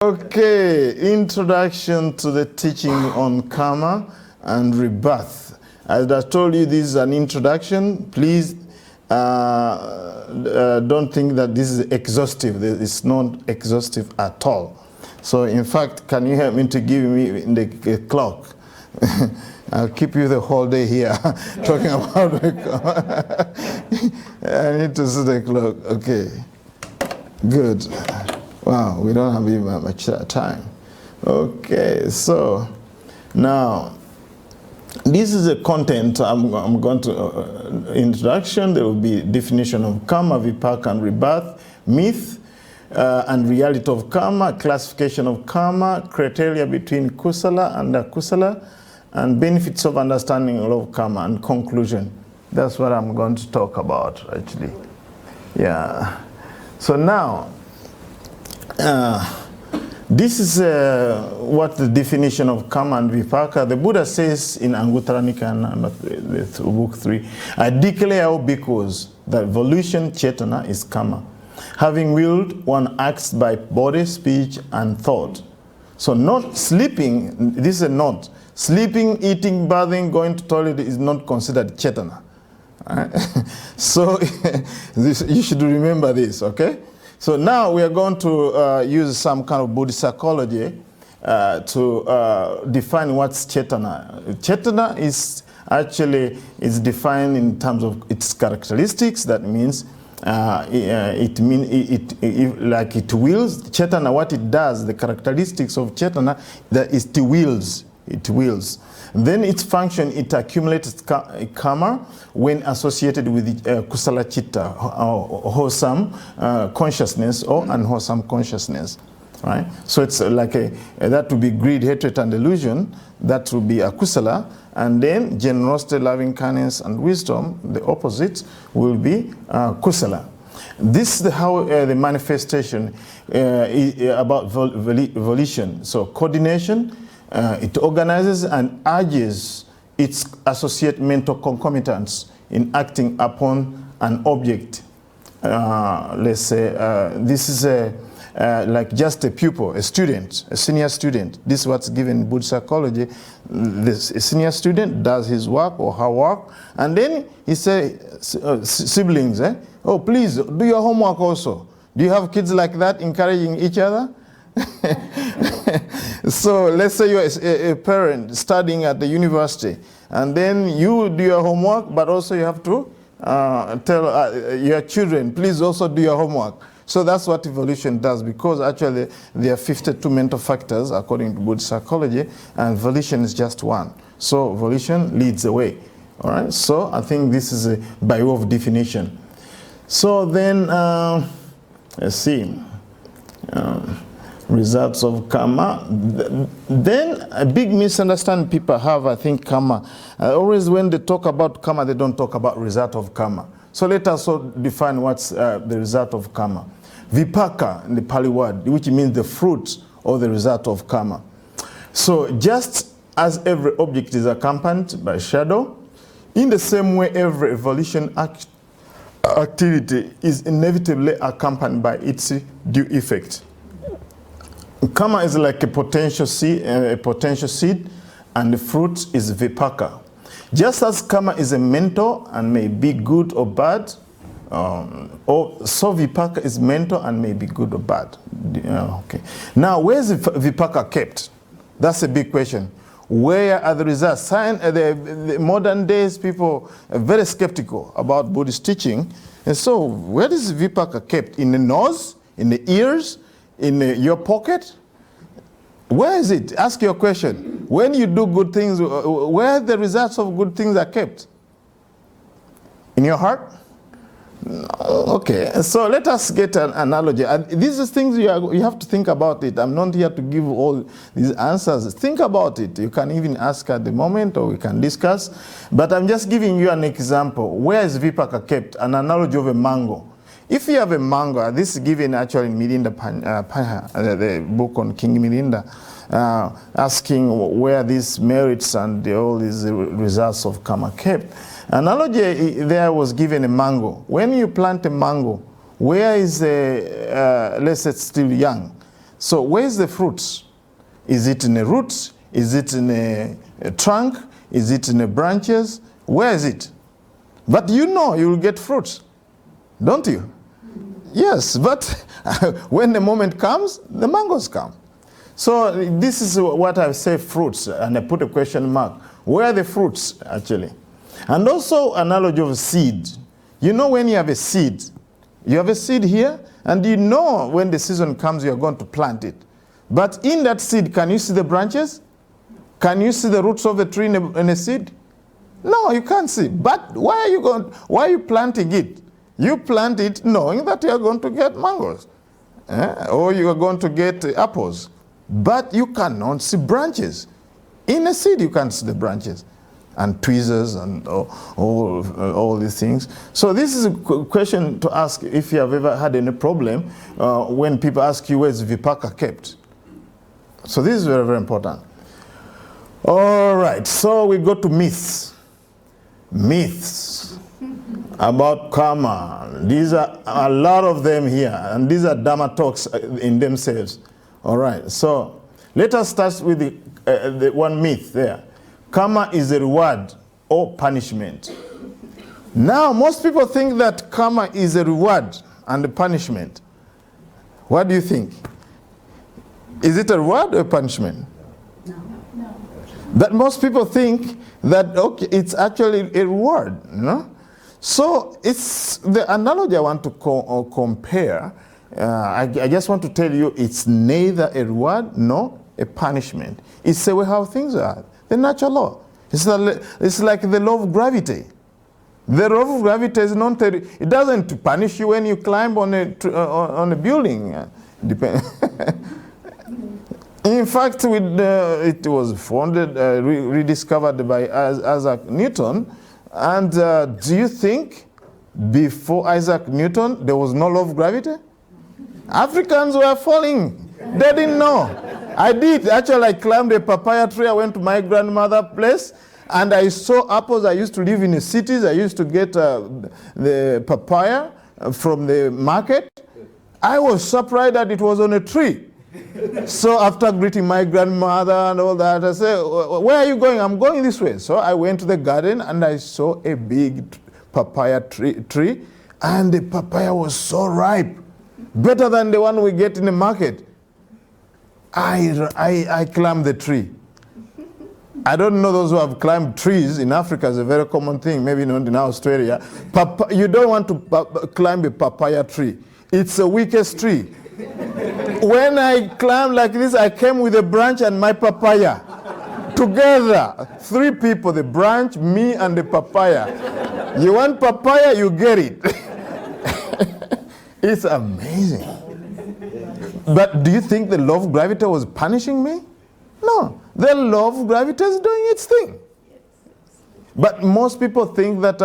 Okay, introduction to the teaching on karma and rebirth. As I told you, this is an introduction. Please don't think that this is exhaustive. It's not exhaustive at all. So in fact, can you help me to give me the clock? I'll keep you the whole day here talking about the I need to see the clock. Okay, good. Wow, we don't have even much time. Okay, so now this is the content. I'm going to introduction. There will be definition of karma, vipaka, and rebirth, myth and reality of karma, classification of karma, criteria between kusala and akusala, and benefits of understanding of karma, and conclusion. That's what I'm going to talk about, actually. Yeah. So now, this is what the definition of karma and vipaka. The Buddha says in Anguttara Nikaya, book 3, I declare, O bhikkhus, that volition, cetana, is karma. Having willed, one acts by body, speech, and thought. So not sleeping, this is a note. Sleeping, eating, bathing, going to toilet is not considered cetana. Right? So you should remember this, okay? So now we are going to use some kind of Buddhist psychology to define what's cetana. Cetana is actually defined in terms of its characteristics. That means it wills. Cetana, what it does, the characteristics of cetana, that is it wills. It wills. Then its function, it accumulates karma when associated with kusala chitta, wholesome consciousness or unwholesome consciousness, right? So it's like that would be greed, hatred, and delusion. That would be akusala. And then generosity, loving kindness, and wisdom, the opposite, will be kusala. This is how the manifestation about volition. So coordination. It organizes and urges its associate mental concomitants in acting upon an object. Let's say this is like just a pupil, a student, a senior student. This is what's given in Buddhist psychology. This senior student does his work or her work, and then he says, siblings, oh, please do your homework also. Do you have kids like that encouraging each other? So let's say you're a parent studying at the university, and then you do your homework, but also you have to tell your children, please also do your homework. So that's what evolution does, because actually there are 52 mental factors according to Buddhist psychology, and volition is just one. So volition leads the way. All right. So I think this is by way of definition. So then let's see. Results of karma. Then a big misunderstanding people have, I think, karma. Always when they talk about karma, they don't talk about result of karma. So let us also define what's the result of karma. Vipaka, in the Pali word, which means the fruit or the result of karma. So just as every object is accompanied by shadow, in the same way every evolution activity is inevitably accompanied by its due effect. Karma is like a potential seed, and the fruit is vipaka. Just as karma is a mental and may be good or bad, so vipaka is mental and may be good or bad. Okay. Now, where is vipaka kept? That's a big question. Where are the results? The modern days people are very skeptical about Buddhist teaching, and so where is vipaka kept? In the nose? In the ears? In your pocket? Where is it? Ask your question. When you do good things, where the results of good things are kept? In your heart? Okay, so let us get an analogy. And these are things you have to think about it. I'm not here to give all these answers. Think about it. You can even ask at the moment, or we can discuss. But I'm just giving you an example. Where is vipaka kept? An analogy of a mango. If you have a mango, this is given actually in Mirinda Panha, the book on King Mirinda, asking where these merits and all these results of karma kept. Analogy there was given a mango. When you plant a mango, where is let's say it's still young, So where's the fruits? Is it in the roots? Is it in a trunk? Is it in the branches? Where is it? But you know you will get fruits, don't you? Yes, but when the moment comes, the mangoes come. So this is what I say fruits, and I put a question mark. Where are the fruits, actually? And also analogy of seed. You know when you have a seed here, and you know when the season comes you are going to plant it. But in that seed, can you see the branches? Can you see the roots of the tree in a seed? No, you can't see. But why are you planting it? You plant it knowing that you are going to get mangoes, or you are going to get apples. But you cannot see branches. In a seed, you can't see the branches and tweezers and all these things. So this is a question to ask if you have ever had any problem when people ask you where's Vipaka kept. So this is very, very important. All right, so we go to myths. Myths about karma. These are a lot of them here, and these are Dhamma talks in themselves. All right, so let us start with the one myth there. Karma is a reward or punishment. Now, most people think that karma is a reward and a punishment. What do you think? Is it a reward or a punishment? No. That most people think that, okay, it's actually a reward, you know? So it's the analogy I want to compare. I just want to tell you it's neither a reward nor a punishment. It's the way how things are, the natural law. It's like the law of gravity. The law of gravity is not, it doesn't punish you when you climb on a building. In fact, it was founded, rediscovered by Isaac Newton. And do you think before Isaac Newton there was no law of gravity? Africans were falling. They didn't know. I did. Actually, I climbed a papaya tree. I went to my grandmother's place, and I saw apples. I used to live in the cities. I used to get the papaya from the market. I was surprised that it was on a tree. So after greeting my grandmother and all that, I said, where are you going? I'm going this way. So I went to the garden, and I saw a big papaya tree, and the papaya was so ripe, better than the one we get in the market. I climbed the tree. I don't know those who have climbed trees in Africa is a very common thing, maybe not in Australia. You don't want to climb a papaya tree. It's the weakest tree. When I climbed like this, I came with a branch and my papaya. Together, 3 people, the branch, me, and the papaya. You want papaya, you get it. It's amazing. But do you think the law of gravity was punishing me? No. The law of gravity is doing its thing. But most people think that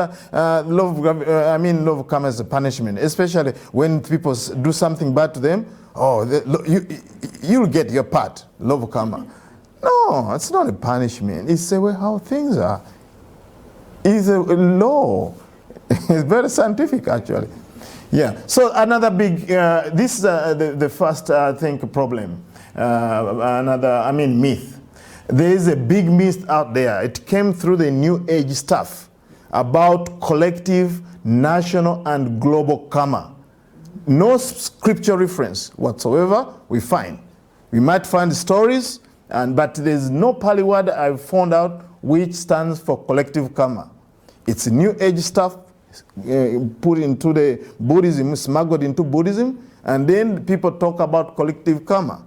law of karma is a punishment, especially when people do something bad to them. Oh, you'll get your part, law of karma. No, it's not a punishment. It's the way how things are. It's a law. It's very scientific, actually. Yeah. So another big, this is the first, I think, problem. Myth. There is a big myth out there. It came through the New Age stuff about collective, national, and global karma. No scripture reference whatsoever we find. We might find stories, but there's no Pali word I've found out which stands for collective karma. It's New Age stuff put into the Buddhism, smuggled into Buddhism, and then people talk about collective karma.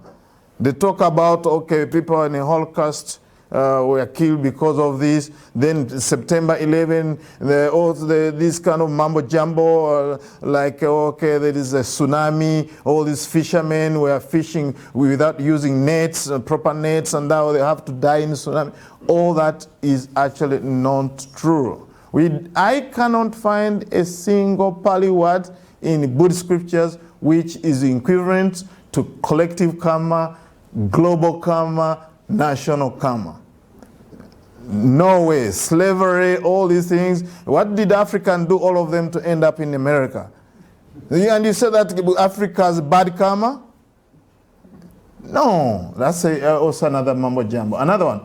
They talk about, okay, people in the Holocaust were killed because of this. Then September 11, this kind of mambo jumbo, like, okay, there is a tsunami. All these fishermen were fishing without using nets, proper nets, and now they have to die in the tsunami. All that is actually not true. I cannot find a single Pali word in Buddhist scriptures which is equivalent to collective karma, global karma, national karma. No way. Slavery, all these things. What did Africans do, all of them, to end up in America? And you said that Africa's bad karma? No, that's also another mambo jumbo. Another one.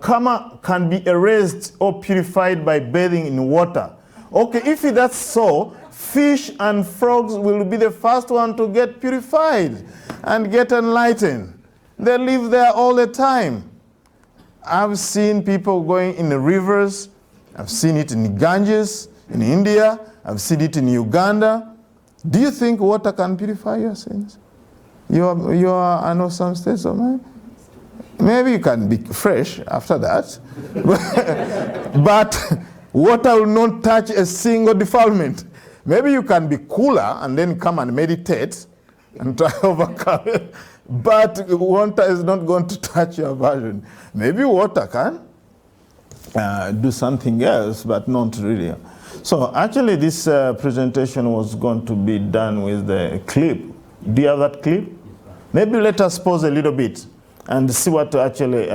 Karma can be erased or purified by bathing in water. Okay, if that's so, fish and frogs will be the first one to get purified and get enlightened. They live there all the time. I've seen people going in the rivers. I've seen it in Ganges, in India. I've seen it in Uganda. Do you think water can purify your sins? You are, I know some states of mind. Maybe you can be fresh after that. But water will not touch a single defilement. Maybe you can be cooler and then come and meditate and try to overcome it. But water is not going to touch your aversion. Maybe water can do something else, but not really. So actually this presentation was going to be done with the clip. Do you have that clip? Maybe let us pause a little bit and see what actually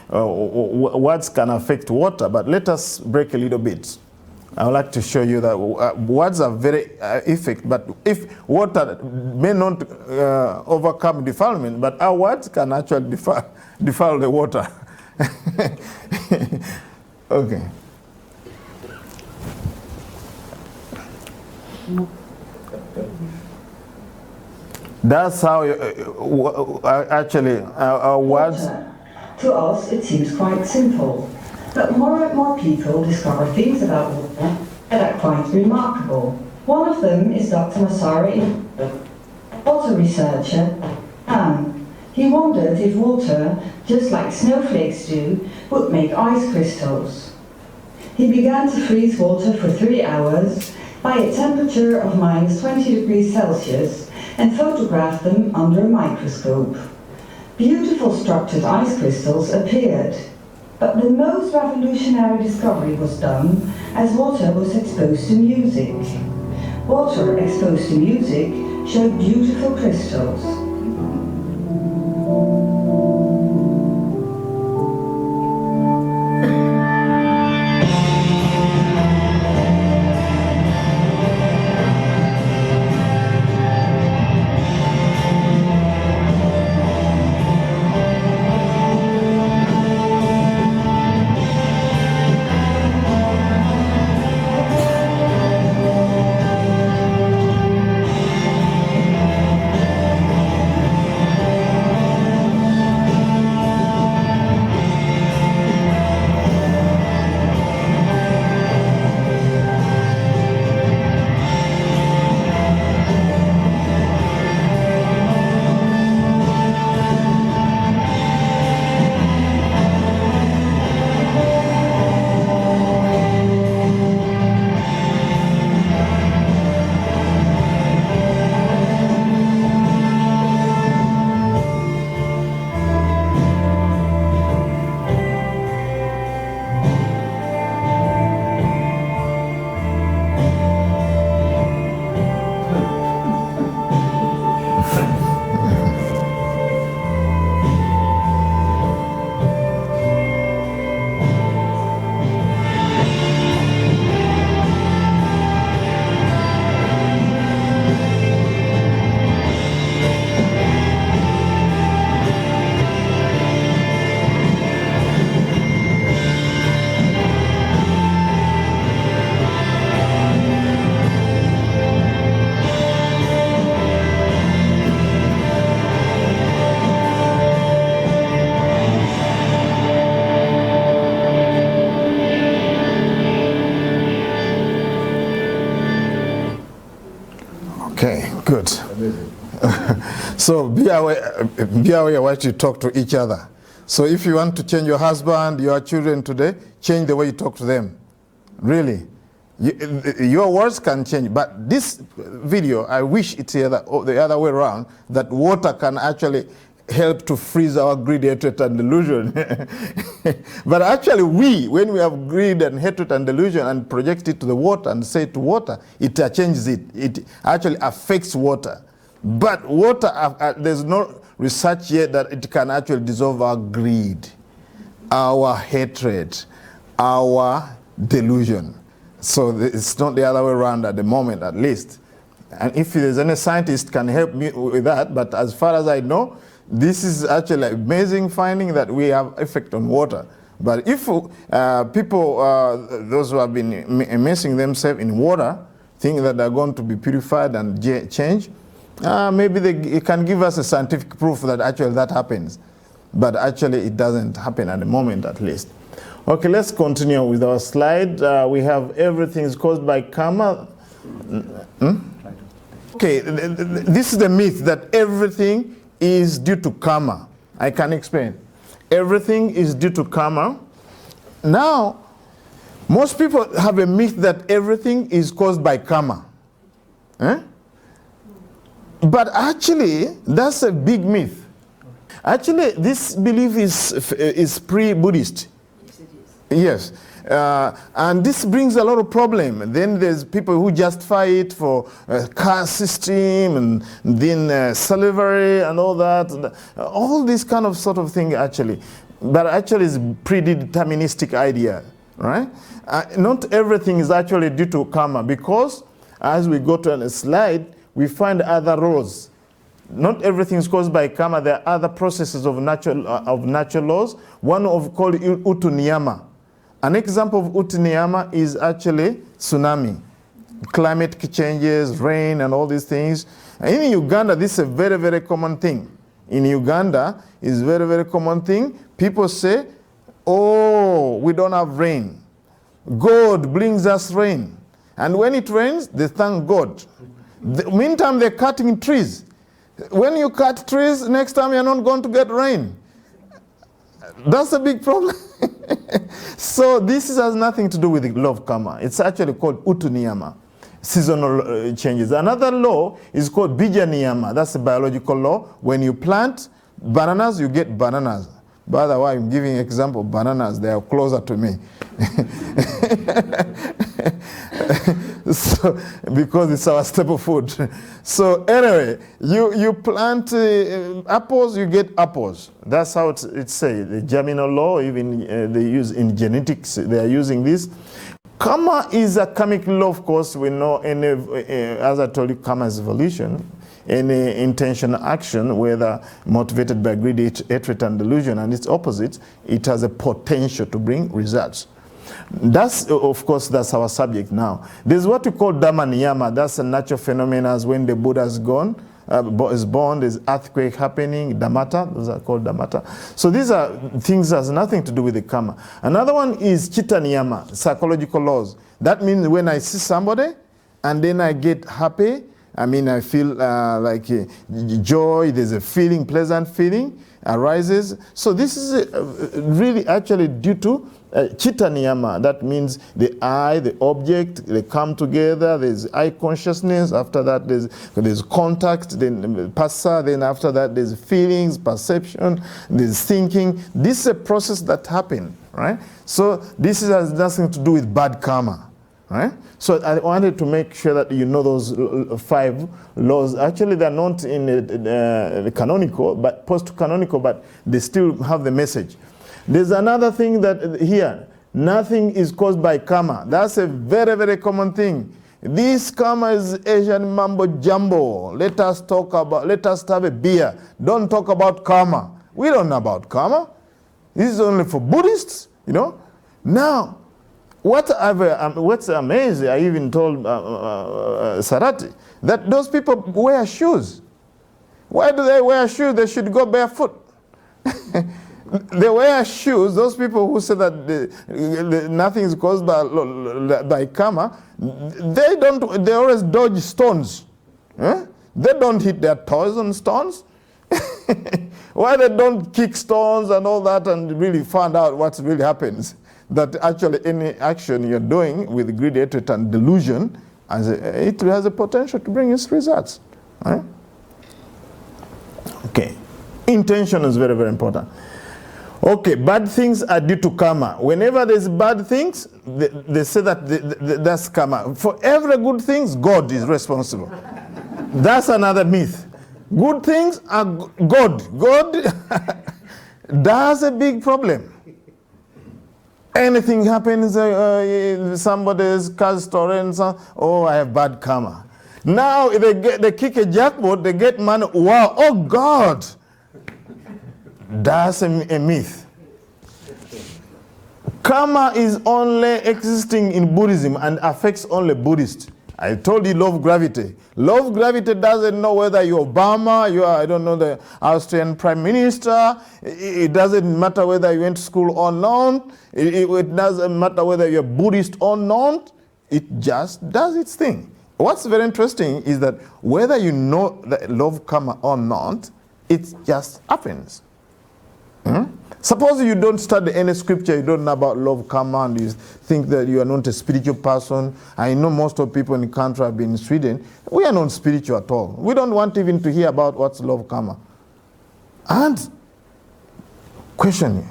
words can affect water, but let us break a little bit. I would like to show you that words are very effective, but if water may not overcome defilement, but our words can actually defile the water. Okay. That's how actually our words. To us, it seems quite simple, but more and more people discover things about water that are quite remarkable. One of them is Dr. Masari, a water researcher, and he wondered if water, just like snowflakes do, would make ice crystals. He began to freeze water for 3 hours by a temperature of minus 20 degrees Celsius and photographed them under a microscope. Beautiful structured ice crystals appeared, but the most revolutionary discovery was done as water was exposed to music. Water exposed to music showed beautiful crystals. Okay, good. So be aware what you talk to each other. So if you want to change your husband, your children today, change the way you talk to them. Really. Your words can change, but this video, I wish it's the other way around, that water can actually help to freeze our greed, hatred, and delusion. But actually when we have greed and hatred and delusion and project it to the water and say it to water, it changes it. It actually affects water. But water, there's no research yet that it can actually dissolve our greed, our hatred, our delusion. So it's not the other way around at the moment, at least. And if there's any scientist can help me with that, but as far as I know, This is actually an amazing finding that we have effect on water. But if people, those who have been immersing themselves in water, think that they're going to be purified and change, maybe it can give us a scientific proof that actually that happens. But actually it doesn't happen at the moment, at least. Okay, let's continue with our slide. We have everything is caused by karma. Okay, this is the myth that everything is due to karma. I can explain. Everything is due to karma. Now, most people have a myth that everything is caused by karma. But actually, that's a big myth. Actually, this belief is pre-Buddhist. Yes. And this brings a lot of problem. Then there's people who justify it for caste system and then slavery and all that. All this kind of sort of thing actually. But actually it's predeterministic idea, right? Not everything is actually due to karma, because as we go to a slide, we find other laws. Not everything is caused by karma. There are other processes of natural laws. One called utu niyama. An example of utu niyama is actually tsunami, climate changes, rain, and all these things. In Uganda, this is a very, very common thing. In Uganda, it's a very, very common thing. People say, oh, we don't have rain. God brings us rain. And when it rains, they thank God. Meantime, they're cutting trees. When you cut trees, next time you're not going to get rain. That's a big problem. So this has nothing to do with the law of karma. It's actually called utu niyama, seasonal changes. Another law is called bija niyama. That's a biological law. When you plant bananas, you get bananas. By the way, I'm giving an example of bananas. They are closer to me. So, because it's our staple food. So anyway, you plant apples, you get apples. That's how it's said. The germinal law, even they use in genetics, they are using this. Karma is a karmic law, of course. We know, as I told you, karma is volition. Any intentional action, whether motivated by greed, hatred, and delusion, and its opposite, it has a potential to bring results. That's, of course, that's our subject now. There's what we call Dhamma niyama. That's a natural phenomenon. As when the Buddha is born, there's earthquake happening, dhammata. Those are called dhammata. So these are things that has nothing to do with the karma. Another one is chitta niyama, psychological laws. That means when I see somebody and then I get happy, I mean, I feel like joy, there's a feeling, pleasant feeling arises. So this is really actually due to chitta niyama. That means the eye, the object, they come together. There's eye consciousness. After that, there's contact, then passa. Then after that, there's feelings, perception, there's thinking. This is a process that happens, right? So this has nothing to do with bad karma, right? So I wanted to make sure that you know those 5 laws. Actually, they're not in the canonical, but post-canonical, but they still have the message. There's another thing that here, nothing is caused by karma. That's a very, very common thing. This karma is Asian mambo jumbo. Let us have a beer. Don't talk about karma. We don't know about karma. This is only for Buddhists, you know. Now, what's amazing, I even told Sarati, that those people wear shoes. Why do they wear shoes? They should go barefoot. They wear shoes. Those people who say that nothing is caused by karma, they always dodge stones. They don't hit their toes on stones. Why they don't kick stones and all that and really find out what really happens? That actually any action you're doing with greed, hatred, and delusion, it has a potential to bring its results. Right? Okay. Intention is very, very important. Okay, bad things are due to karma. Whenever there's bad things, they say that that's karma. For every good thing, God is responsible. That's another myth. Good things are God. God, that's a big problem. Anything happens, somebody's car story and so, oh, I have bad karma. Now they kick a jackpot, they get money. Wow, oh God, That's a myth. Karma is only existing in Buddhism and affects only Buddhists. I told you law of gravity. Law of gravity doesn't know whether you're Obama, you are, I don't know, the Austrian Prime Minister. It doesn't matter whether you went to school or not. It doesn't matter whether you're Buddhist or not. It just does its thing. What's very interesting is that whether you know the law of karma or not, it just happens. Suppose you don't study any scripture, you don't know about law of karma, and you think that you are not a spiritual person. I know most of the people in the country have been in Sweden. We are not spiritual at all. We don't want even to hear about what's law of karma. And question,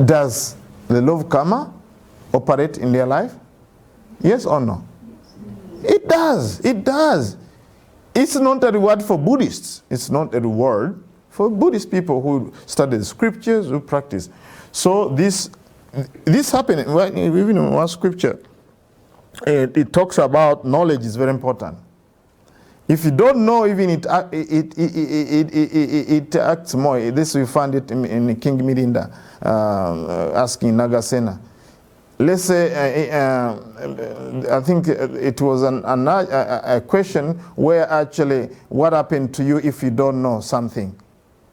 does the law of karma operate in their life? Yes or no? It does. It does. It's not a reward for Buddhists. It's not a reward for Buddhist people who study the scriptures, who practice. So this happening, even in one scripture, it talks about knowledge is very important. If you don't know, even it acts more. This we find it in King Mirinda asking Nagasena. Let's say, I think it was a question where actually, what happened to you if you don't know something?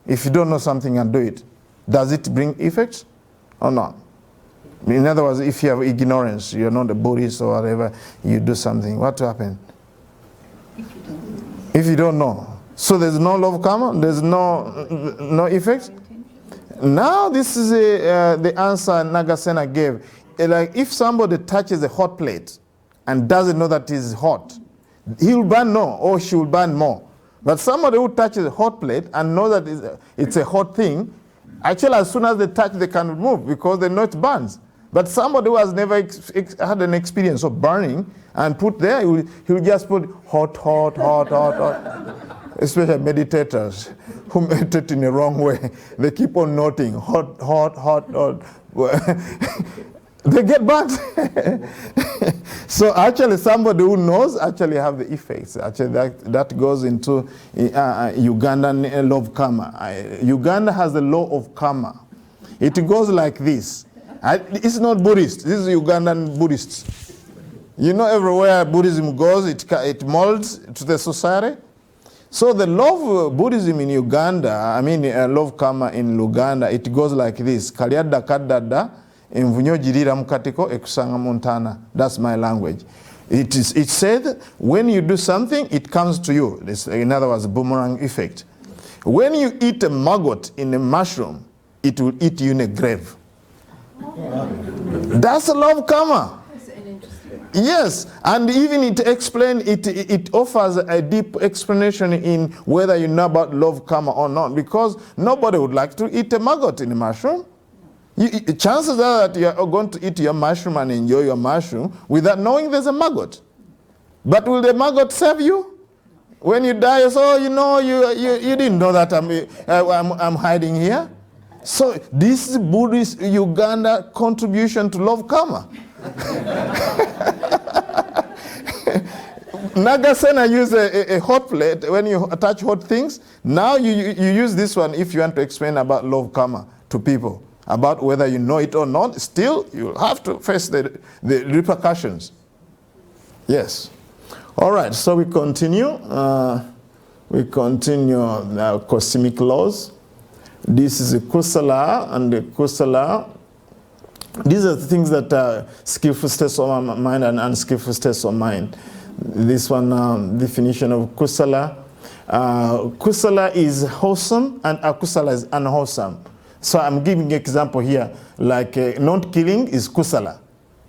If you don't know something and do it, does it bring effects or not? In other words, if you have ignorance, you're not a Buddhist or whatever, you do something, what will happen? If you don't know. So there's no law of karma, there's no effects? Now this is the answer Nagasena gave. Like if somebody touches a hot plate and doesn't know that it is hot, he'll burn more or she will burn more. But somebody who touches a hot plate and knows that it's a hot thing, actually as soon as they touch, they can remove because they know it burns. But somebody who has never had an experience of burning and put there, he'll just put hot, hot, hot, hot, hot. Especially meditators who meditate in the wrong way. They keep on noting hot, hot, hot, hot. They get burnt. So actually somebody who knows actually have the effects. Actually that goes into Ugandan law of karma. Uganda has the law of karma. It goes like this. It's not Buddhist. This is Ugandan Buddhists. You know, everywhere Buddhism goes, it molds to the society. So the law of Buddhism in Uganda, I mean law of karma in Uganda, it goes like this. Kalyadda kaddada envunyo jirira mukatiko ekusanga montana. That's my language. It said when you do something, it comes to you. This, in other words, boomerang effect. When you eat a maggot in a mushroom, it will eat you in a grave. That's the law of karma. Yes, and even it offers a deep explanation in whether you know about law of karma or not, because nobody would like to eat a maggot in a mushroom. Chances are that you are going to eat your mushroom and enjoy your mushroom without knowing there's a maggot. But will the maggot serve you? When you die, so you know you didn't know that I'm hiding here. So this is Buddhist Uganda contribution to law of karma. Nagasena used a hot plate when you attach hot things. Now you use this one if you want to explain about law of karma to people, about whether you know it or not. Still, you have to face the repercussions. Yes. All right, so we continue. We continue now cosmic laws. This is a kusala and the kusala. These are the things that are skillful states of mind and unskillful states of mind. This one definition of kusala. Kusala is wholesome and akusala is unwholesome. So I'm giving an example here, like not killing is kusala.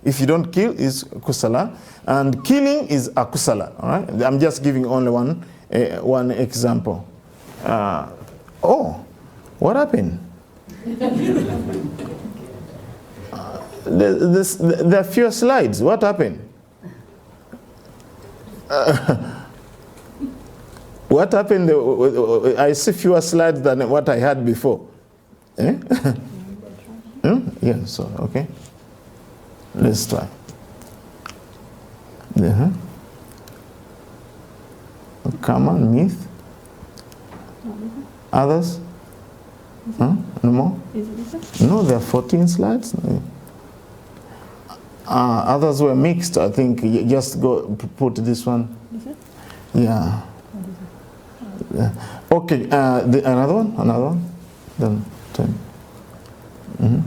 If you don't kill is kusala, and killing is akusala. All right? I'm just giving only one example. Oh, what happened? There are fewer slides. What happened? What happened? I see fewer slides than what I had before. Eh? Yeah, so, okay. Let's try. Kamma, myth. Others? Huh? No more? Is it this? No, there are 14 slides. Others were mixed. I think you just go put this one. Is it? Yeah. Yeah. Okay. Another one. Then 10. Mm-hmm.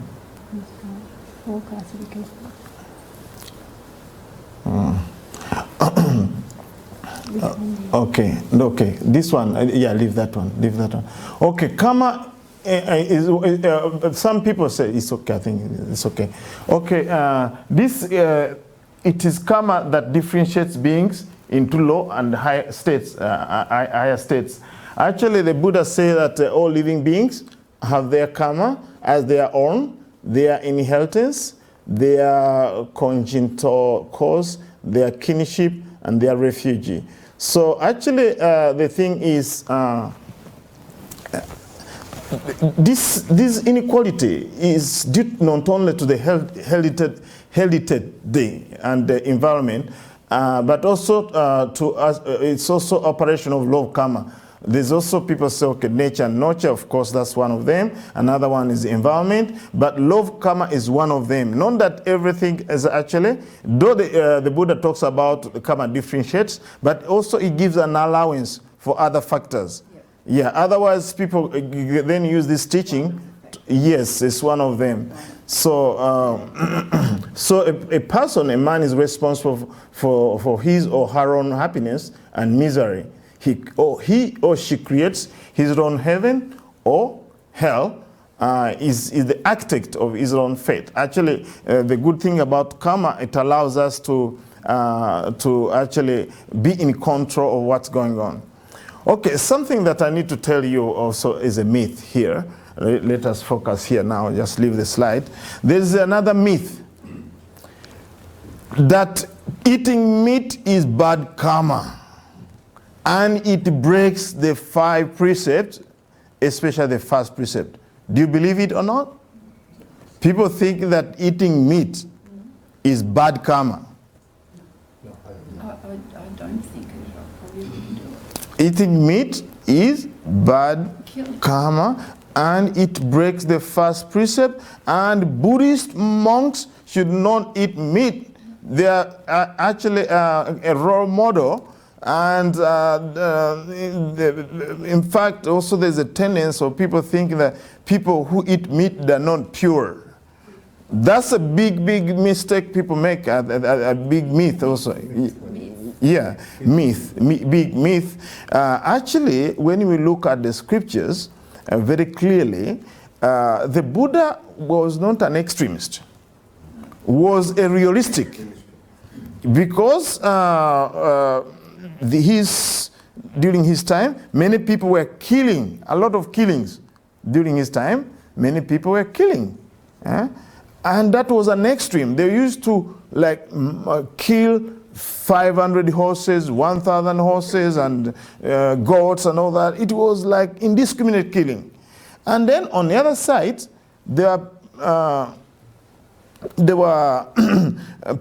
Four classifications. Okay. This one. Yeah, leave that one. Okay. Karma. Some people say it's okay. I think it's okay. Okay, it is karma that differentiates beings into low and high states, higher states. Actually, the Buddha say that all living beings have their karma as their own, their inheritance, their congenital cause, their kinship, and their refugee. So actually, the thing is. This inequality is due not only to the hereditary and the environment, but also to us. It's also operation of law of karma. There's also people say, okay, nature and nurture, of course, that's one of them. Another one is the environment, but law of karma is one of them. Not that everything is actually, though the Buddha talks about karma differentiates, but also it gives an allowance for other factors. Yeah, otherwise people then use this teaching. Yes, it's one of them. So, so a person, a man is responsible for his or her own happiness and misery. He or she creates his own heaven or hell, is the architect of his own fate. Actually, the good thing about karma, it allows us to actually be in control of what's going on. Okay, something that I need to tell you also is a myth here. Let us focus here now, just leave the slide. There's another myth that eating meat is bad karma and it breaks the 5 precepts, especially the first precept. Do you believe it or not? People think that eating meat is bad karma. I don't think it. I probably wouldn't do it. Eating meat is bad karma and it breaks the first precept, and Buddhist monks should not eat meat. They are actually a role model, and in fact also there's a tendency of people thinking that people who eat meat, they're not pure. That's a big mistake people make, a big myth also. Yeah, big myth. Actually, when we look at the scriptures very clearly, the Buddha was not an extremist, was a realistic, because during his time, many people were killing, a lot of killings. During his time, many people were killing. And that was an extreme. They used to kill 500 horses, 1,000 horses, and goats and all that. It was like indiscriminate killing. And then on the other side, there were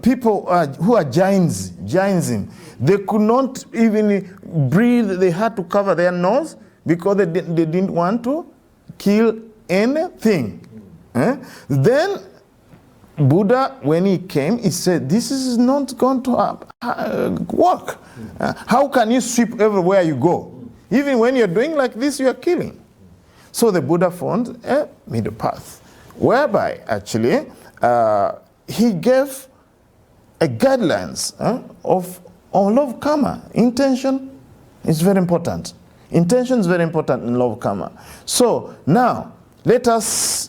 people who are Jainism. They could not even breathe. They had to cover their nose because they didn't want to kill anything. Then Buddha, when he came, he said, this is not going to work. How can you sweep everywhere you go? Even when you're doing like this, you are killing. So the Buddha found a middle path, whereby actually he gave a guidelines of love karma. Intention is very important. Intention is very important in love karma. So now, let us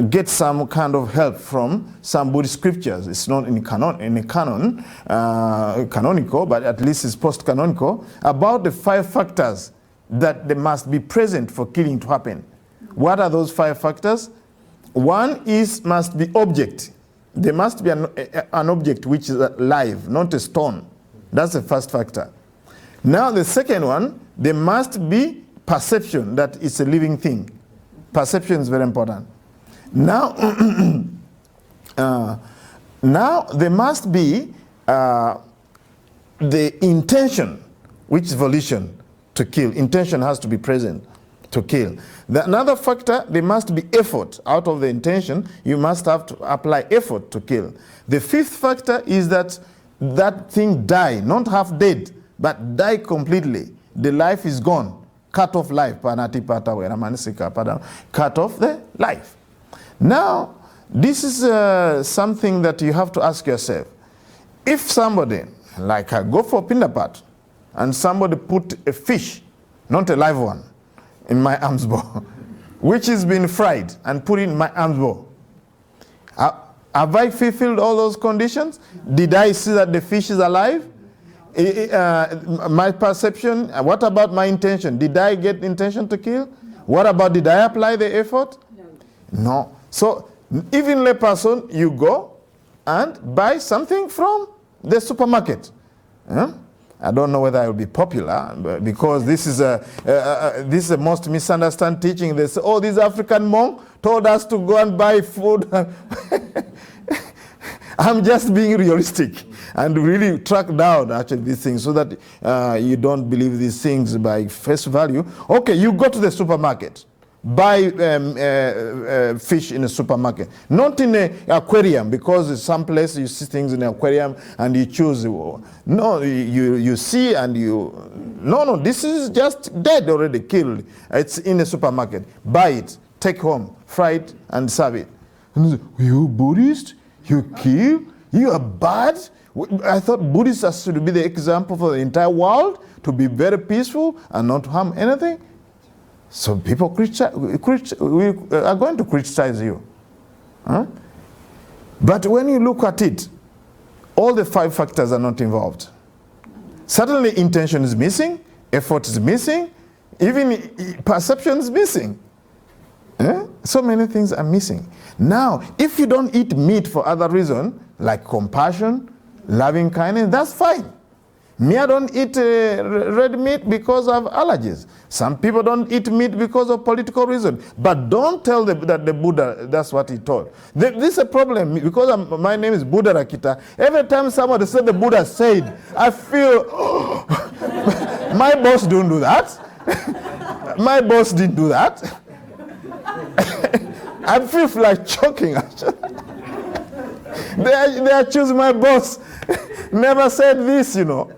get some kind of help from some Buddhist scriptures. It's not in canon, canonical, but at least it's post-canonical, about the 5 factors that they must be present for killing to happen. What are those 5 factors? One must be object. There must be an object which is alive, not a stone. That's the first factor. Now the second one, there must be perception that it's a living thing. Perception is very important. Now, now there must be the intention, which is volition to kill. Intention has to be present. to kill. Another factor, there must be effort. Out of the intention, you must have to apply effort to kill. The fifth factor is that that thing die, not half dead, but die completely. The life is gone. Cut off life. Cut off the life. Now, this is something that you have to ask yourself. If somebody, like I go for Pindapat, and somebody put a fish, not a live one, in my alms bowl, which has been fried and put in my alms bowl, have I fulfilled all those conditions? Did I see that the fish is alive? My perception, what about my intention? Did I get intention to kill? What about, did I apply the effort? No. So, even lay person, you go and buy something from the supermarket. I don't know whether I will be popular, because this is the most misunderstood teaching. They say, oh, this African monk told us to go and buy food. I'm just being realistic and really track down actually these things so that you don't believe these things by face value. Okay, you go to the supermarket, buy fish in a supermarket, not in an aquarium, because some place you see things in an aquarium and you choose. No, you see and you, no, this is just dead already, killed. It's in a supermarket. Buy it, take home, fry it and serve it. And you Buddhist? You kill? You are bad? I thought Buddhists should be the example for the entire world, to be very peaceful and not harm anything. So people are going to criticize you. But when you look at it, all the 5 factors are not involved. Certainly intention is missing, effort is missing, even perception is missing. So many things are missing. Now, if you don't eat meat for other reasons, like compassion, loving kindness, that's fine. Me, I don't eat red meat because of allergies. Some people don't eat meat because of political reasons. But don't tell that the Buddha, that's what he told. This is a problem, because my name is Buddharakkhita. Every time somebody said the Buddha said, I feel, my boss don't do that. My boss didn't do that. I feel like choking. They are choosing my boss. Never said this, you know.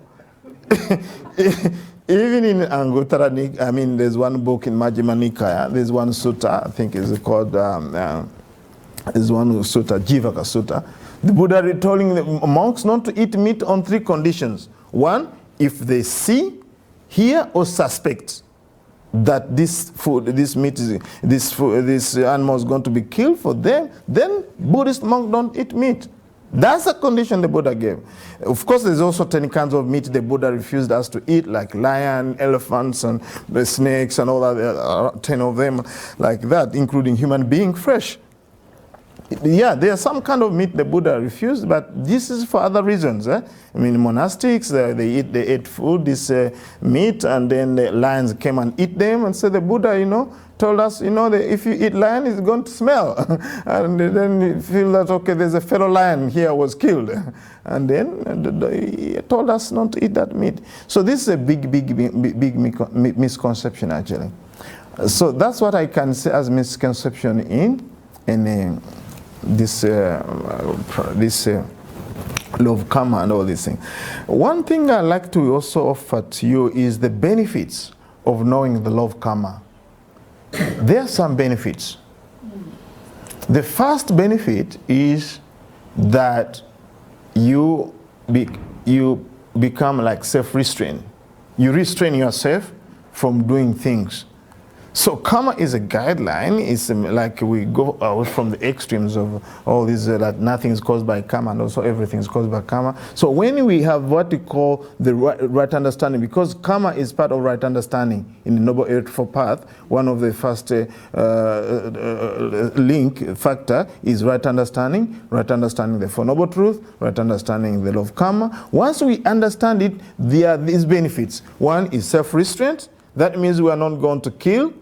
Even in Anguttara Nikaya, I mean, there's one book in Majjhima Nikaya, there's one sutta, I think it's called, there's one sutta, Jivaka Sutta. The Buddha is telling the monks not to eat meat on 3 conditions. 1, if they see, hear, or suspect that this food, this meat, this animal is going to be killed for them, then Buddhist monks don't eat meat. That's a condition the Buddha gave. Of course, there's also 10 kinds of meat the Buddha refused us to eat, like lion, elephants, and the snakes, and all that, 10 of them like that, including human being fresh. Yeah, there's some kind of meat the Buddha refused, but this is for other reasons. I mean, monastics, they ate food, this meat, and then the lions came and eat them, and so the Buddha, told us, that if you eat lion, it's going to smell. And then you feel that, okay, there's a fellow lion here was killed. And then he told us not to eat that meat. So this is a big misconception, actually. So that's what I can say as misconception in this love karma and all these things. One thing I like to also offer to you is the benefits of knowing the love karma. There are some benefits. The first benefit is that you become like self-restraint. You restrain yourself from doing things. So karma is a guideline. It's like we go out from the extremes of all these, that nothing is caused by karma and also everything is caused by karma. So when we have what we call the right understanding, because karma is part of right understanding in the Noble Eightfold Path, one of the first link factor is right understanding the Four Noble Truths, right understanding the law of karma. Once we understand it, there are these benefits. One is self-restraint. That means we are not going to kill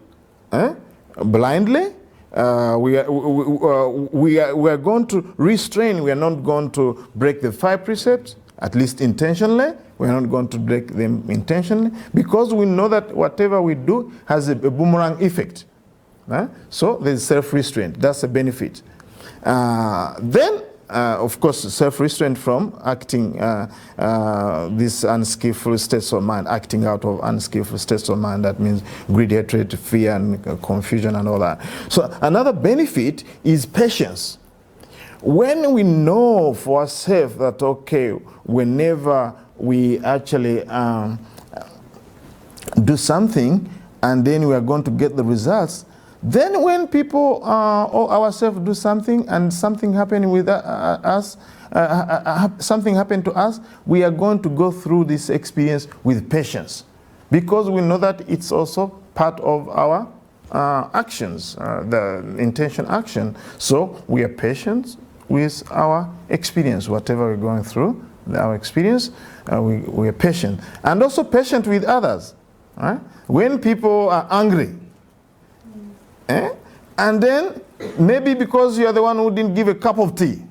blindly. We are going to restrain. We are not going to break the 5 precepts at least intentionally. We're not going to break them intentionally, because we know that whatever we do has a boomerang effect. So there's self-restraint. That's a benefit. Then, of course, self-restraint from acting these unskillful states of mind, acting out of unskillful states of mind. That means greed, hatred, fear, and confusion, and all that. So another benefit is patience. When we know for ourselves that, okay, whenever we actually do something and then we are going to get the results, then when people or ourselves do something and something happening with us, something happened to us, we are going to go through this experience with patience, because we know that it's also part of our actions, the intention action. So we are patient with our experience, whatever we're going through, our experience, we are patient. And also patient with others. Right? When people are angry, and then maybe because you are the one who didn't give a cup of tea,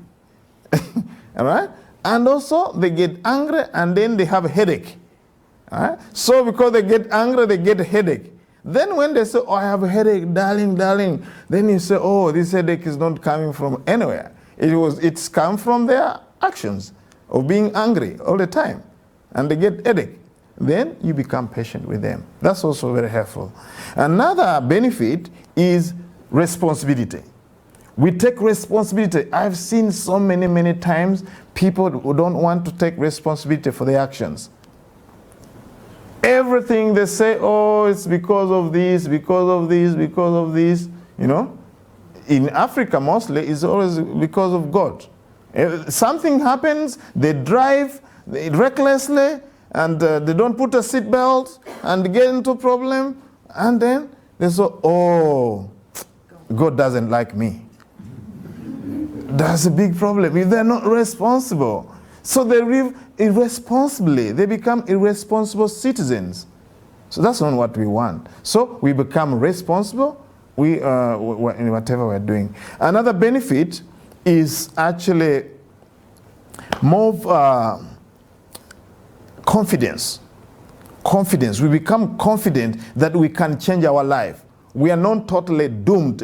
all right? And also they get angry and then they have a headache. All right? So because they get angry, they get a headache. Then when they say, oh, I have a headache, darling, then you say, oh, this headache is not coming from anywhere. It's come from their actions of being angry all the time, and they get headache. Then you become patient with them. That's also very helpful. Another benefit is responsibility. We take responsibility. I've seen so many times people who don't want to take responsibility for their actions. Everything they say, oh, it's because of this, because of this, because of this, you know. In Africa mostly, it's always because of God. If something happens, they drive recklessly, and they don't put a seatbelt and get into a problem, and then they say, oh, God doesn't like me. That's a big problem. If they're not responsible, so they live irresponsibly. They become irresponsible citizens. So that's not what we want. So we become responsible in whatever we're doing. Another benefit is actually more confidence. Confidence. We become confident that we can change our life. We are not totally doomed,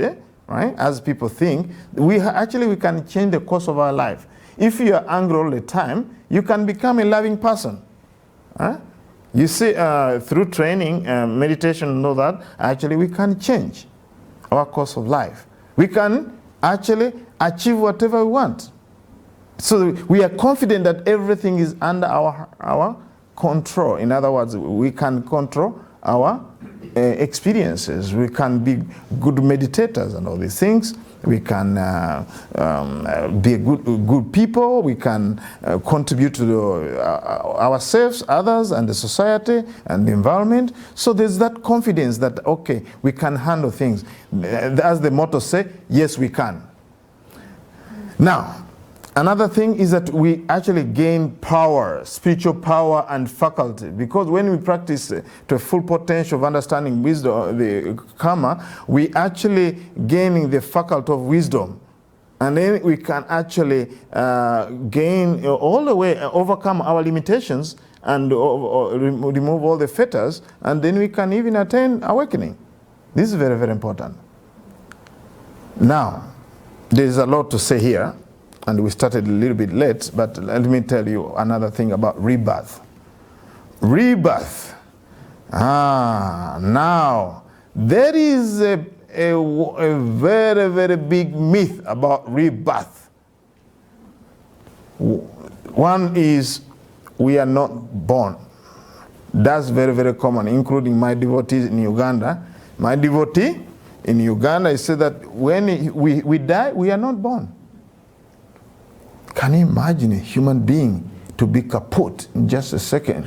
right? As people think. We can change the course of our life. If you are angry all the time, you can become a loving person. You see, through training, meditation, know that actually we can change our course of life. We can actually achieve whatever we want. So we are confident that everything is under our control. In other words, we can control our experiences. We can be good meditators and all these things. We can be good people. We can contribute to ourselves, others, and the society and the environment. So there's that confidence that, okay, we can handle things. As the motto says, yes, we can. Now, another thing is that we actually gain power, spiritual power and faculty. Because when we practice to a full potential of understanding wisdom, the Kamma, we actually gaining the faculty of wisdom. And then we can actually gain all the way, overcome our limitations and remove all the fetters. And then we can even attain awakening. This is very, very important. Now, there is a lot to say here. And we started a little bit late, but let me tell you another thing about rebirth. Rebirth. Now, there is a very, very big myth about rebirth. One is we are not born. That's very, very common, including my devotees in Uganda. My devotee in Uganda, he said that when we die, we are not born. Can you imagine a human being to be kaput in just a second?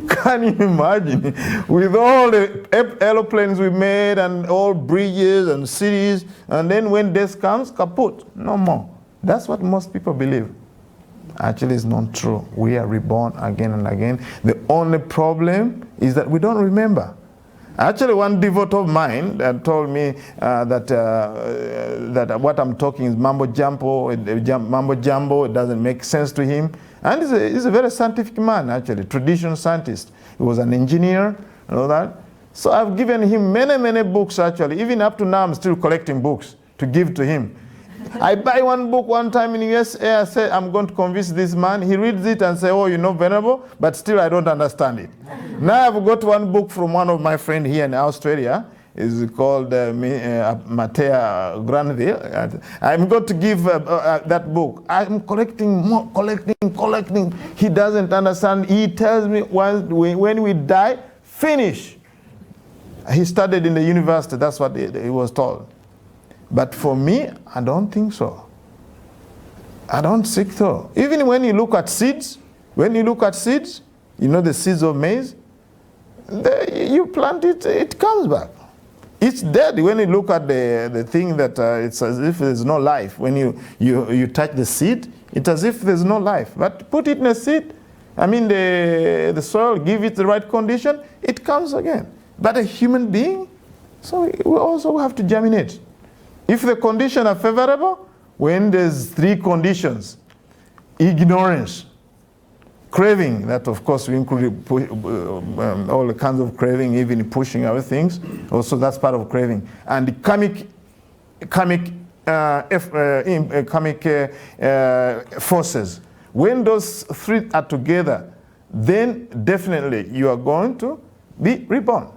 Can you imagine? With all the aeroplanes we made and all bridges and cities, and then when death comes, kaput, no more. That's what most people believe. Actually, it's not true. We are reborn again and again. The only problem is that we don't remember. Actually, one devotee of mine told me that what I'm talking is mambo jumbo. It doesn't make sense to him. And he's a very scientific man, actually, traditional scientist. He was an engineer and all that. So I've given him many books, actually. Even up to now, I'm still collecting books to give to him. I buy one book one time in USA. I say, I'm going to convince this man. He reads it and say, oh, you know, Venerable, but still I don't understand it. Now I've got one book from one of my friends here in Australia. It's called Matea Granville. I'm going to give that book. I'm collecting. He doesn't understand. He tells me when we die, finish. He studied in the university. That's what he was told. But for me, I don't think so. I don't think so. Even when you look at seeds, you know the seeds of maize, you plant it, it comes back. It's dead. When you look at the thing that it's as if there's no life. When you touch the seed, it's as if there's no life. But put it in a seed, the soil, give it the right condition, it comes again. But a human being, so we also have to germinate. If the conditions are favorable, when there's three conditions, ignorance, craving, that of course we include all the kinds of craving, even pushing other things, also that's part of craving. And the karmic forces, when those three are together, then definitely you are going to be reborn.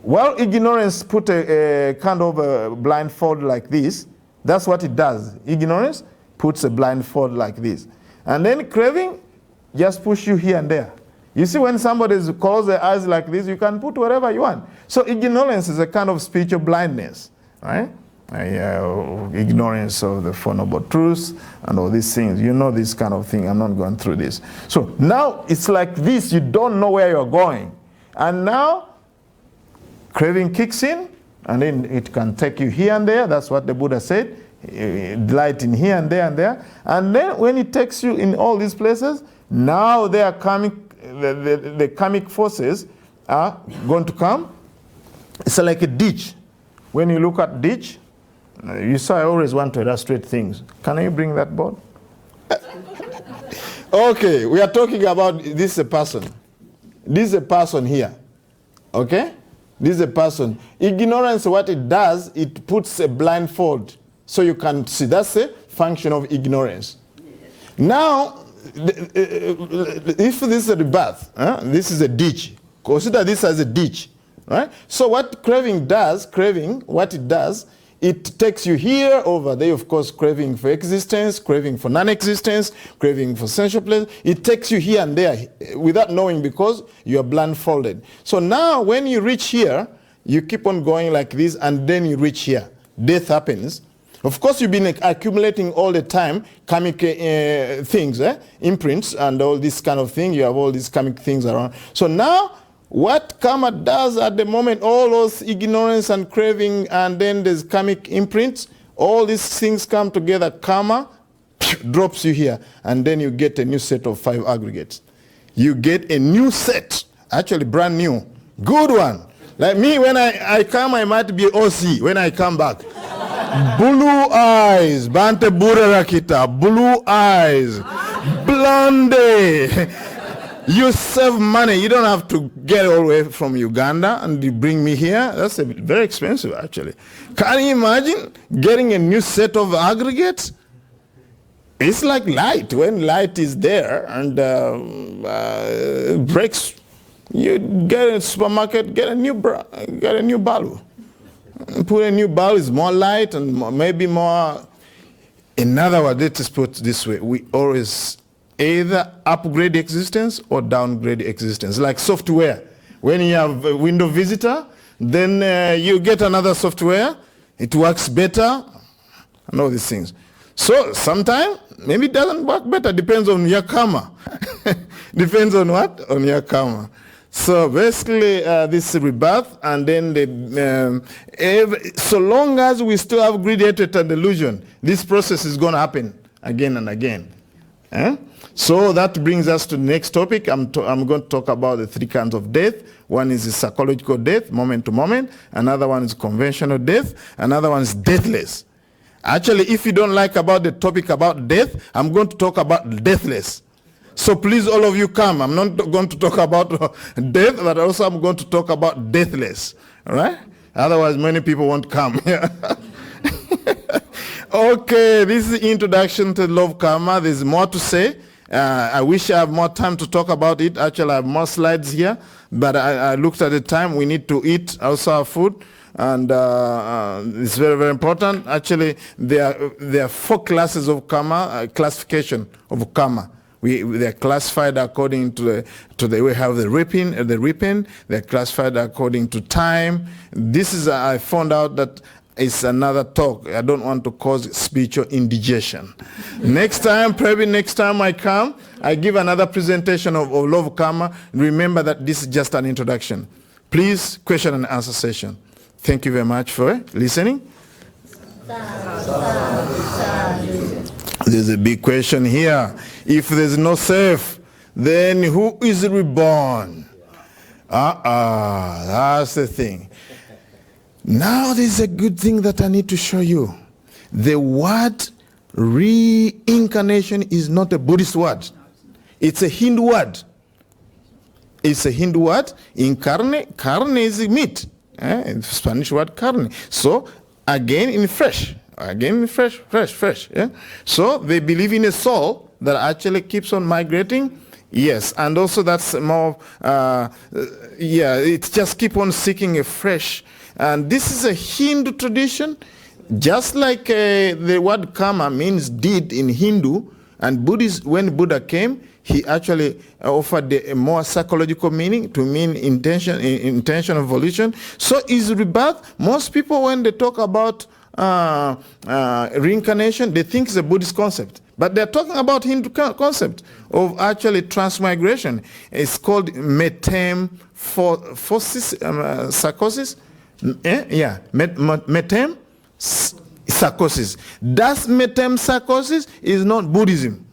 Well, ignorance put a kind of a blindfold like this. That's what it does. Ignorance puts a blindfold like this. And then craving just push you here and there. You see, when somebody closes their eyes like this, you can put whatever you want. So ignorance is a kind of spiritual blindness, right? Ignorance of the Four Noble Truths and all these things. You know this kind of thing. I'm not going through this. So now it's like this. You don't know where you're going. And now craving kicks in, and then it can take you here and there. That's what the Buddha said. Delight in here and there and there. And then when it takes you in all these places, now they are coming, the karmic forces are going to come. It's like a ditch. When you look at ditch, you saw I always want to illustrate things. Can you bring that board? Okay, we are talking about this is a person. This is a person here. Okay? This is a person. Ignorance, what it does, it puts a blindfold so you can see. That's a function of ignorance. Now, if this is a rebirth, this is a ditch. Consider this as a ditch, right? So what craving does, what it does, it takes you here, over there, of course, craving for existence, craving for non-existence, craving for sensual pleasure. It takes you here and there without knowing because you are blindfolded. So now when you reach here, you keep on going like this and then you reach here. Death happens. Of course, you've been accumulating all the time karmic things, imprints and all this kind of thing. You have all these karmic things around. So now, what karma does at the moment, all those ignorance and craving, and then there's karmic imprints, all these things come together, karma drops you here, and then you get a new set of 5 aggregates. You get a new set, actually brand new, good one. Like me, when I come, I might be OC when I come back. Blue eyes, Bhante Buddharakkhita, blue eyes, blonde. You save money. You don't have to get all the way from Uganda and you bring me here. That's very expensive, actually. Can you imagine getting a new set of aggregates? It's like light. When light is there and breaks, you get a supermarket, get a new bulb. Put a new bulb, is more light and maybe more. In other words, let's put it this way: we always either upgrade existence or downgrade existence. Like software. When you have a window visitor, then you get another software. It works better and all these things. So sometimes, maybe it doesn't work better. Depends on your karma. Depends on what? On your karma. So basically, this rebirth, and then so long as we still have greed, hatred, and delusion, this process is going to happen again and again. So that brings us to the next topic. I'm going to talk about the 3 kinds of death. One is the psychological death, moment to moment. Another one is conventional death. Another one is deathless. Actually, if you don't like about the topic about death, I'm going to talk about deathless. So please, all of you come. I'm not going to talk about death, but also I'm going to talk about deathless. All right? Otherwise, many people won't come. Okay, this is the introduction to love karma. There's more to say. I wish I have more time to talk about it. Actually, I have more slides here, but I looked at the time. We need to eat also our food, and it's very, very important. Actually, there are 4 classes of karma, classification of karma. They are classified according to the we have the reaping. They're classified according to time. This is I found out that it's another talk. I don't want to cause spiritual indigestion. Probably next time I come, I give another presentation of love karma. Remember that this is just an introduction. Please, question and answer session. Thank you very much for listening. There's a big question here. If there's no self, then who is reborn? That's the thing. Now there's a good thing that I need to show you. The word reincarnation is not a Buddhist word. It's a Hindu word. It's a Hindu word. Incarne, carne is meat. Spanish word carne. So again in fresh. Fresh. Yeah? So they believe in a soul that actually keeps on migrating. Yes, and also that's more, it's just keep on seeking a fresh. And this is a Hindu tradition, just like the word karma means deed in Hindu, and Buddhist, when Buddha came, he actually offered a more psychological meaning to mean intention of volition. So is rebirth. Most people, when they talk about reincarnation, they think it's a Buddhist concept. But they're talking about Hindu concept of actually transmigration. It's called psychosis. Psychosis. That psychosis is not Buddhism.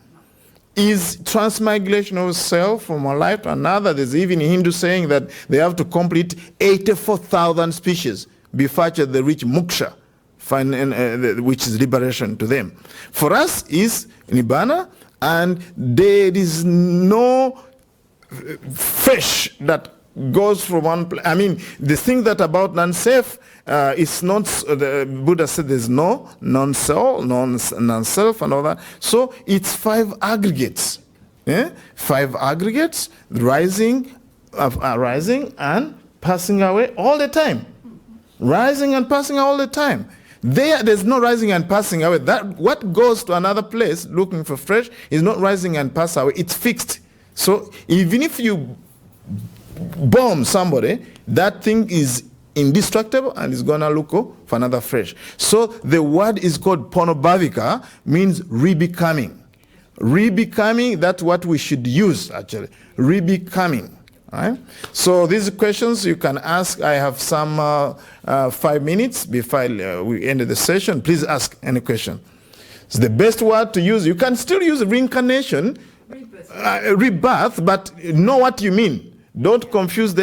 Is transmigration of self from one life to another. There's even Hindu saying that they have to complete 84,000 species before they reach moksha, which is liberation to them. For us is nibbana, and there is no fresh that goes from one place. I mean, the thing that about non-self is not, the Buddha said there's no non-self, non-self and all that. So it's 5 aggregates. 5 aggregates rising and passing away all the time. Rising and passing all the time. There's no rising and passing away. That what goes to another place looking for fresh is not rising and pass away. It's fixed. So even if you bomb somebody, that thing is indestructible and is gonna look for another fresh. So the word is called ponobhavika, means rebecoming. Rebecoming, that's what we should use actually. Rebecoming. Right? So these questions you can ask. I have some 5 minutes before we end the session. Please ask any question. It's the best word to use. You can still use reincarnation, rebirth, but know what you mean. Don't confuse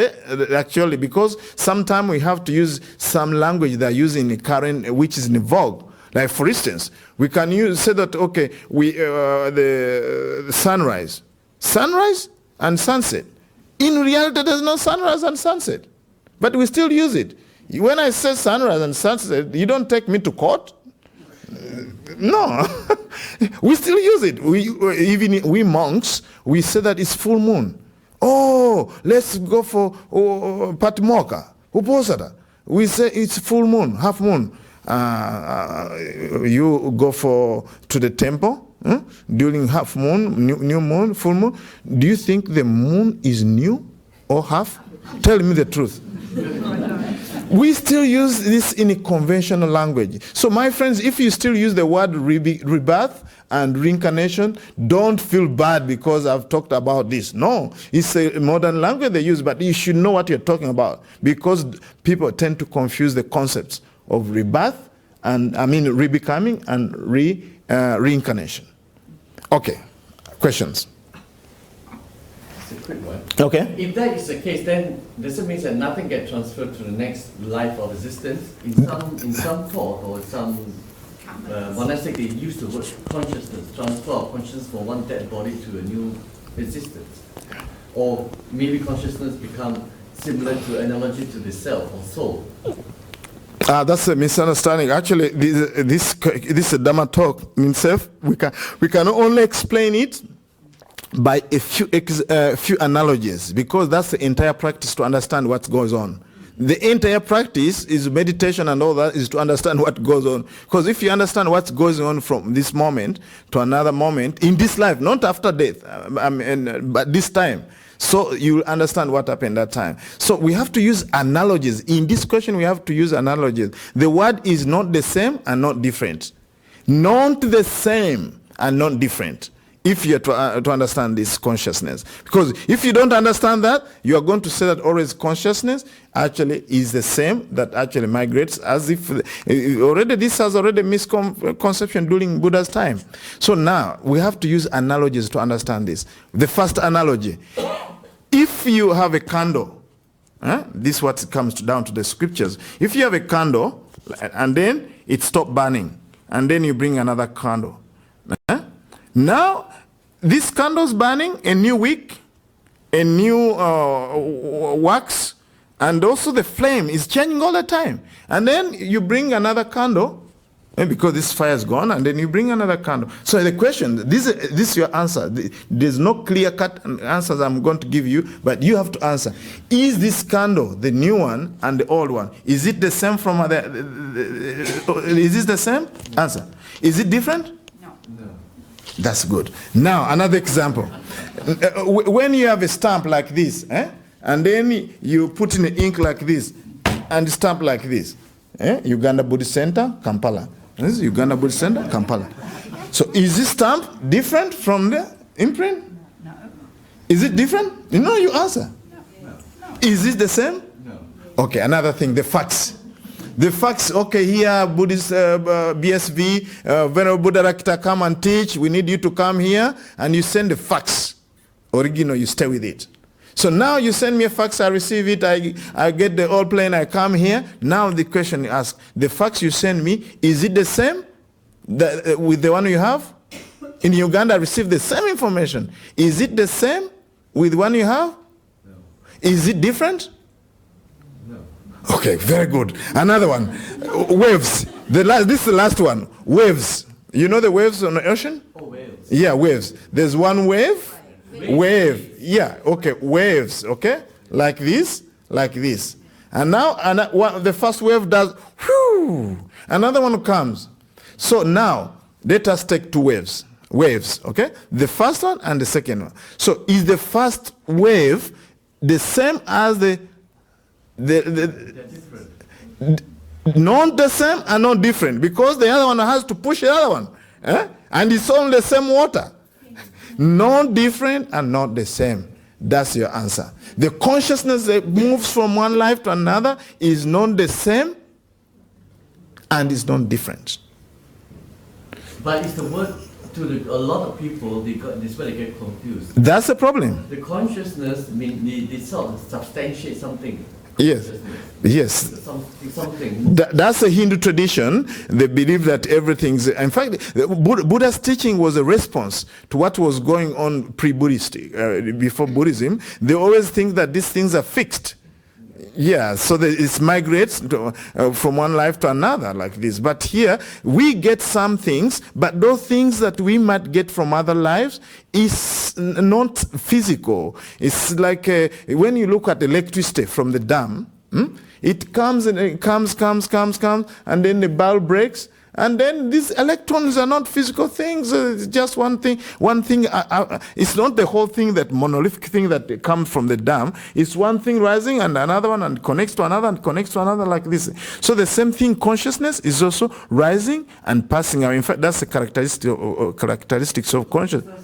actually, because sometimes we have to use some language that are used in the current, which is in vogue. Like for instance, we can say that okay, the sunrise and sunset. In reality, there's no sunrise and sunset, but we still use it. When I say sunrise and sunset, you don't take me to court. No, we still use it. Even we monks, we say that it's full moon. Oh, let's go for Patimoka, Uposada. We say it's full moon, half moon. You go to the temple during half moon, new moon, full moon. Do you think the moon is new or half? Tell me the truth. We still use this in a conventional language. So my friends, if you still use the word rebirth and reincarnation, don't feel bad because I've talked about this. No, it's a modern language they use, but you should know what you're talking about, because people tend to confuse the concepts of rebirth and rebecoming and reincarnation. Okay, Questions? It's a quick one. Okay. If that is the case, then does it mean that nothing gets transferred to the next life of existence? In some thought or some monastic, they use the word consciousness, transfer of consciousness from one dead body to a new existence. Or maybe consciousness become similar to analogy to the self or soul. That's a misunderstanding. Actually, this Dhamma talk itself, we can only explain it by a few analogies, because that's the entire practice to understand what goes on. The entire practice is meditation and all that is to understand what goes on. Because if you understand what's going on from this moment to another moment in this life, not after death, but this time, so you understand what happened that time. So we have to use analogies. In this question, we have to use analogies. The word is not the same and not different. Not the same and not different, if you are to understand this consciousness. Because if you don't understand that, you are going to say that always consciousness actually is the same, that actually migrates, as if already this has already misconception during Buddha's time. So now we have to use analogies to understand this. The first analogy: if you have a candle, this is what comes down to the scriptures. If you have a candle and then it stopped burning, and then you bring another candle, now this candle's burning, a new wick, a new wax, and also the flame is changing all the time. And then you bring another candle, because this fire is gone, and then you bring another candle. So the question, this is your answer. There's no clear-cut answers I'm going to give you, but you have to answer. Is this candle, the new one and the old one, is it the same from other? Is this the same? Answer. Is it different? That's good. Now, another example. When you have a stamp like this, and then you put in the ink like this, and stamp like this, Uganda Buddhist Center, Kampala. This is Uganda Buddhist Center, Kampala. So is this stamp different from the imprint? No. Is it different? You answer. No. Is it the same? No. Okay, another thing, the fax. The fax, okay, here, Buddhist BSV, Venerable Buddharakkhita, come and teach. We need you to come here. And you send the fax. Original, you stay with it. So now you send me a fax, I receive it, I get the old plane, I come here. Now the question you ask, the fax you send me, is it the same with the one you have? In Uganda, I received the same information. Is it the same with the one you have? No. Is it different? No. Okay, very good. Another one, waves. This is the last one, waves. You know the waves on the ocean? Oh, waves. Yeah, waves. There's one wave. Wave. Yeah, okay, waves, okay? Like this. And now the first wave does, whew, another one comes. So now, let us take two waves, okay? The first one and the second one. So is the first wave the same as They're different. not the same and not different, because the other one has to push the other one, and it's on the same water. Not different and not the same. That's your answer. The consciousness that moves from one life to another is not the same and is not different. But it's the word to a lot of people, this is where they get confused. That's the problem. The consciousness they sort of substantiate something. Yes. Something. That's a Hindu tradition. They believe that everything's... In fact, Buddha's teaching was a response to what was going on pre-Buddhist, before Buddhism. They always think that these things are fixed. Yeah, so it migrates from one life to another like this. But here, we get some things, but those things that we might get from other lives is not physical. It's like when you look at electricity from the dam, it comes and it comes, and then the bulb breaks. And then these electrons are not physical things. It's just one thing. It's not the whole thing, that monolithic thing that comes from the dam. It's one thing rising and another one, and connects to another and connects to another like this. So the same thing, consciousness is also rising and passing out. In fact, that's the characteristics of consciousness.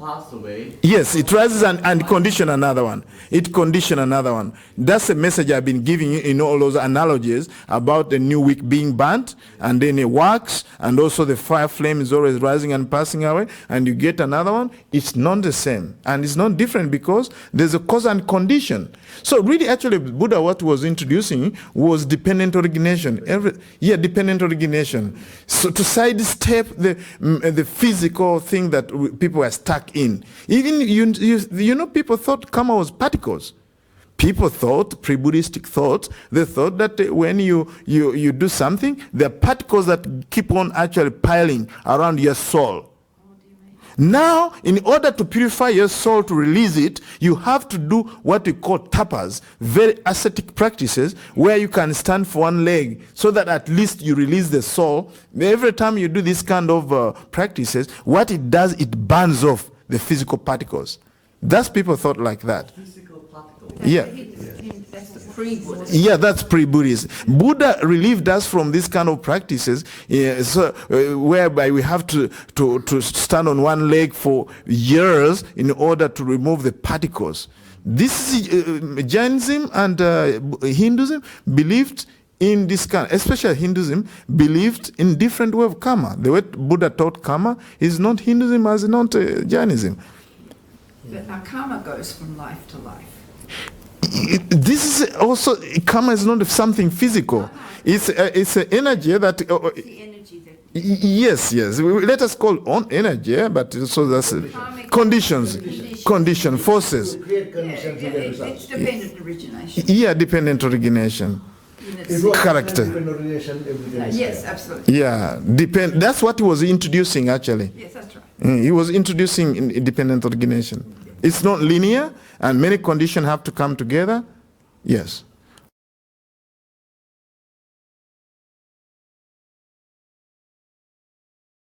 pass away. Yes, it rises and condition another one. It condition another one. That's the message I've been giving you in all those analogies about the new wick being burnt, and then it wax, and also the fire flame is always rising and passing away, and you get another one. It's not the same, and it's not different because there's a cause and condition. So really, actually, Buddha, what was introducing was dependent origination. Dependent origination. So to sidestep the physical thing that people were stuck in. Even you know, people thought karma was particles. People thought, pre-Buddhistic thoughts, they thought that when you do something, there are particles that keep on actually piling around your soul. Now, in order to purify your soul, to release it, you have to do what we call tapas, very ascetic practices, where you can stand for one leg, so that at least you release the soul. Every time you do this kind of practices, what it does, it burns off the physical particles. That's people thought like that. Physical particles. Yeah. That's the pre-Buddhist. Yeah, that's pre-Buddhist. Buddha relieved us from this kind of practices, whereby we have to stand on one leg for years in order to remove the particles. This is Jainism and Hinduism believed in this kind, especially Hinduism believed in different way of karma. The way Buddha taught karma is not Hinduism as not Jainism. But our karma goes from life to life. This is also, karma is not something physical. It's an energy that... The energy that... Yes. Let us call on energy, but so that's conditions, forces. It's dependent origination. Yeah, dependent origination. Character. Yes, absolutely. Yeah, that's what he was introducing actually. Yes, that's right. He was introducing independent origination. It's not linear, and many conditions have to come together. Yes.